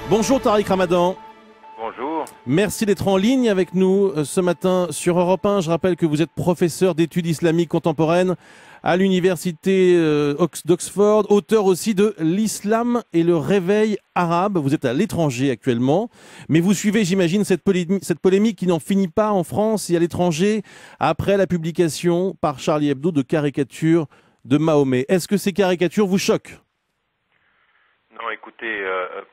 Bonjour Tariq Ramadan. Bonjour. Merci d'être en ligne avec nous ce matin sur Europe 1. Je rappelle que vous êtes professeur d'études islamiques contemporaines à l'université d'Oxford, auteur aussi de L'Islam et le réveil arabe. Vous êtes à l'étranger actuellement, mais vous suivez, j'imagine, cette polémique qui n'en finit pas en France et à l'étranger après la publication par Charlie Hebdo de caricatures de Mahomet. Est-ce que ces caricatures vous choquent ? Non, écoutez,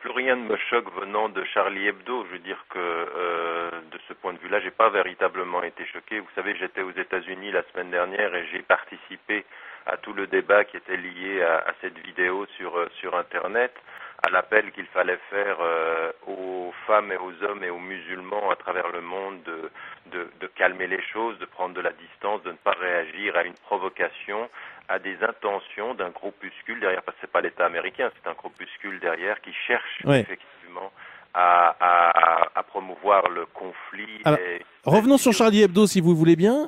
plus rien ne me choque venant de Charlie Hebdo. Je veux dire que de ce point de vue-là, j'ai pas véritablement été choqué. Vous savez, j'étais aux États-Unis la semaine dernière et j'ai participé à tout le débat qui était lié à cette vidéo sur Internet, à l'appel qu'il fallait faire aux femmes et aux hommes et aux musulmans à travers le monde de calmer les choses, de prendre de la distance, de ne pas réagir à une provocation, à des intentions d'un groupuscule derrière, parce que c'est pas l'État américain, c'est un groupuscule derrière qui cherche effectivement à promouvoir le conflit. Alors, revenons sur Charlie Hebdo si vous voulez bien.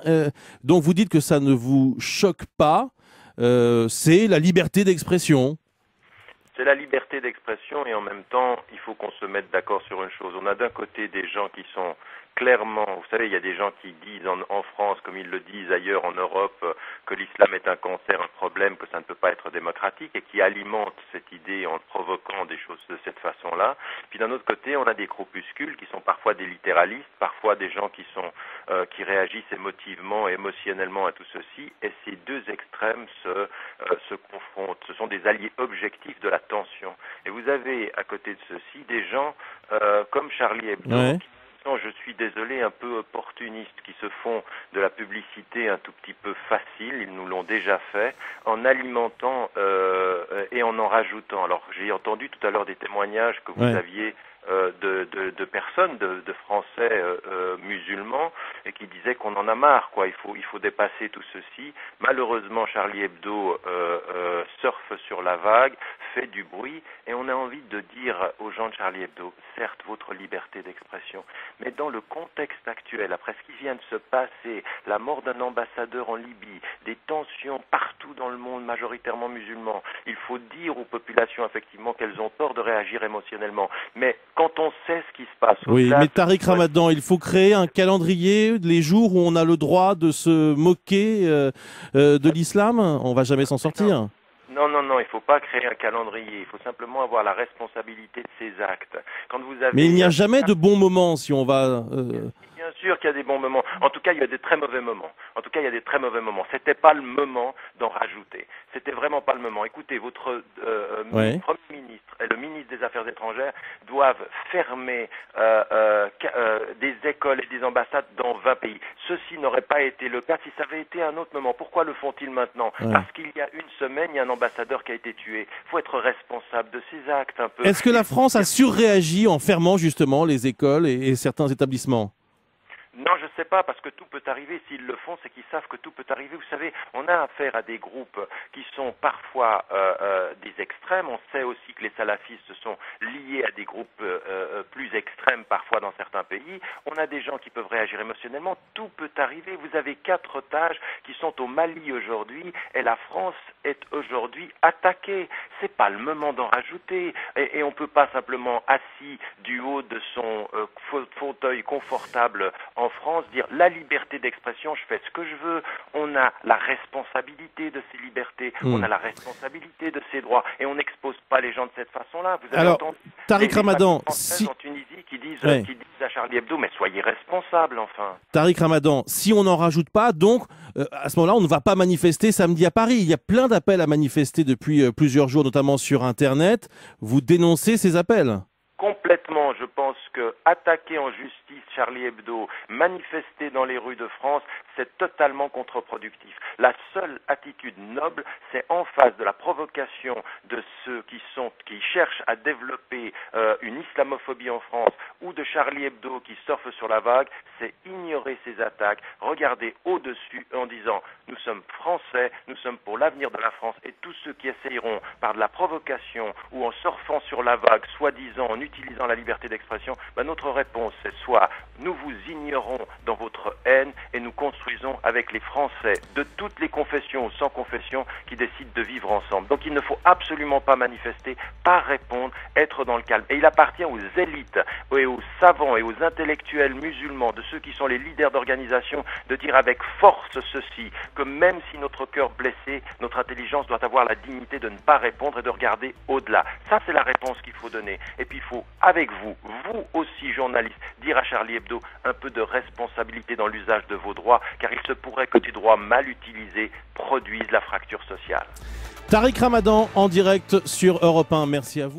Donc vous dites que ça ne vous choque pas, c'est la liberté d'expression. C'est la liberté d'expression et en même temps, il faut qu'on se mette d'accord sur une chose. On a d'un côté des gens qui sont clairement, vous savez, il y a des gens qui disent en France, comme ils le disent ailleurs en Europe, que l'islam est un cancer, un problème, que ça ne peut pas être démocratique et qui alimentent cette idée en provoquant des choses de cette façon-là. Puis d'un autre côté, on a des groupuscules qui sont parfois des littéralistes, parfois des gens qui réagissent émotivement et émotionnellement à tout ceci, et ces deux extrêmes se confrontent. Ce sont des alliés objectifs de la tension. Et vous avez à côté de ceci des gens comme Charlie Hebdo, qui sont, je suis désolé, un peu opportunistes, qui se font de la publicité un tout petit peu facile, ils nous l'ont déjà fait, en alimentant et en rajoutant. Alors j'ai entendu tout à l'heure des témoignages que vous aviez de personnes, de Français musulmans, et qui disaient qu'on en a marre, quoi. Il faut dépasser tout ceci. Malheureusement, Charlie Hebdo surfe sur la vague, fait du bruit, et on a envie de dire aux gens de Charlie Hebdo, certes, votre liberté d'expression, mais dans le contexte actuel, après ce qui vient de se passer, la mort d'un ambassadeur en Libye, des tensions partout dans le monde, majoritairement musulman, il faut dire aux populations effectivement qu'elles ont tort de réagir émotionnellement. Mais quand on sait ce qui se passe... Oui, mais Tariq Ramadan, il faut créer un calendrier, les jours où on a le droit de se moquer de l'islam. On va jamais s'en sortir. Non, il ne faut pas créer un calendrier. Il faut simplement avoir la responsabilité de ses actes. Quand vous avez... Mais il n'y a jamais de bons moments si on va... Bien sûr qu'il y a des bons moments. En tout cas, il y a des très mauvais moments. C'était pas le moment d'en rajouter. C'était vraiment pas le moment. Écoutez, votre Premier ministre et le ministre des Affaires étrangères doivent fermer des écoles et des ambassades dans 20 pays. Ceci n'aurait pas été le cas si ça avait été un autre moment. Pourquoi le font-ils maintenant? Parce qu'il y a une semaine, il y a un ambassadeur qui a été tué. Il faut être responsable de ses actes un peu. Est-ce que la France a surréagi en fermant justement les écoles et certains établissements? Non, je ne sais pas, parce que tout peut arriver. S'ils le font, c'est qu'ils savent que tout peut arriver. Vous savez, on a affaire à des groupes qui sont parfois des extrêmes. On sait aussi que les salafistes sont liés à des groupes plus extrêmes, parfois dans certains pays. On a des gens qui peuvent réagir émotionnellement. Tout peut arriver. Vous avez 4 otages qui sont au Mali aujourd'hui, et la France est aujourd'hui attaquée. C'est pas le moment d'en rajouter. Et on ne peut pas simplement, assis du haut de son fauteuil confortable en France, dire la liberté d'expression, je fais ce que je veux. On a la responsabilité de ces libertés, on a la responsabilité de ces droits, et on n'expose pas les gens de cette façon-là. Vous avez entendu Tariq Ramadan, en Tunisie qui disent à Charlie Hebdo, mais soyez responsable, enfin. Tariq Ramadan, si on n'en rajoute pas, donc à ce moment-là, on ne va pas manifester samedi à Paris. Il y a plein d'appels à manifester depuis plusieurs jours, notamment sur Internet. Vous dénoncez ces appels? Complètement, je pense que attaquer en justice Charlie Hebdo, manifester dans les rues de France, c'est totalement contre-productif. La seule attitude noble, c'est en face de la provocation de ceux qui cherchent à développer une islamophobie en France, ou de Charlie Hebdo qui surfe sur la vague, c'est ignorer ces attaques, regarder au-dessus en disant nous sommes français, nous sommes pour l'avenir de la France, et tous ceux qui essayeront par de la provocation ou en surfant sur la vague, soi-disant en utilisant la la liberté d'expression, notre réponse c'est soit nous vous ignorons dans votre haine et nous construisons avec les Français de toutes les confessions ou sans confession qui décident de vivre ensemble. Donc il ne faut absolument pas manifester, pas répondre, être dans le calme. Et il appartient aux élites et aux savants et aux intellectuels musulmans, de ceux qui sont les leaders d'organisation, de dire avec force ceci, que même si notre cœur blessé, notre intelligence doit avoir la dignité de ne pas répondre et de regarder au-delà. Ça, c'est la réponse qu'il faut donner. Et puis il faut, avec vous aussi journalistes, dire à Charlie Hebdo un peu de responsabilité dans l'usage de vos droits, car il se pourrait que des droits mal utilisés produisent la fracture sociale. Tariq Ramadan en direct sur Europe 1. Merci à vous.